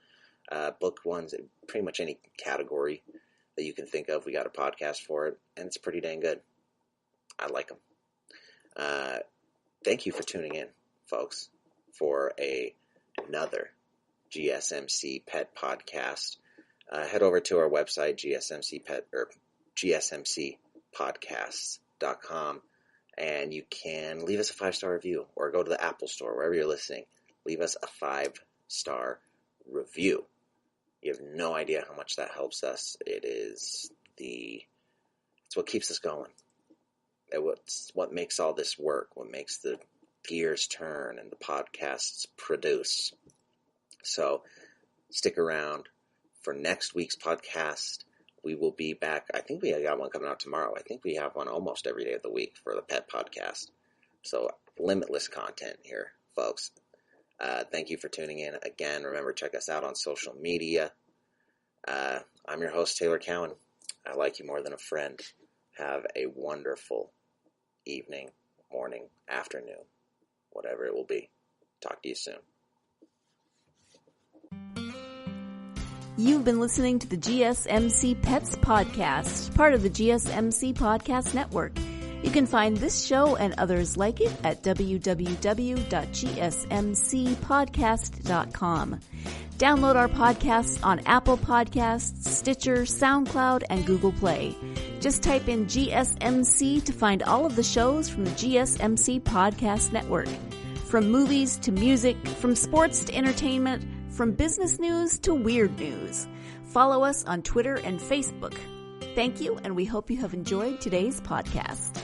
book ones, pretty much any category that you can think of. We got a podcast for it, and it's pretty dang good. I like them. Thank you for tuning in, folks, for another GSMC Pet Podcast. Head over to our website, GSMCpodcasts.com, and you can leave us a 5-star review, or go to the Apple Store, wherever you're listening. Leave us a 5-star review. You have no idea how much that helps us. It's what keeps us going. It's what makes all this work, what makes the gears turn and the podcasts produce. So stick around, for next week's podcast, we will be back. I think we got one coming out tomorrow. I think we have one almost every day of the week for the pet podcast. So limitless content here, folks. Thank you for tuning in. Again, remember, check us out on social media. I'm your host, Taylor Cowan. I like you more than a friend. Have a wonderful evening, morning, afternoon, whatever it will be. Talk to you soon. You've been listening to the GSMC Pets Podcast, part of the GSMC Podcast Network. You can find this show and others like it at www.gsmcpodcast.com. Download our podcasts on Apple Podcasts, Stitcher, SoundCloud, and Google Play. Just type in GSMC to find all of the shows from the GSMC Podcast Network. From movies to music, from sports to entertainment, from business news to weird news. Follow us on Twitter and Facebook. Thank you, and we hope you have enjoyed today's podcast.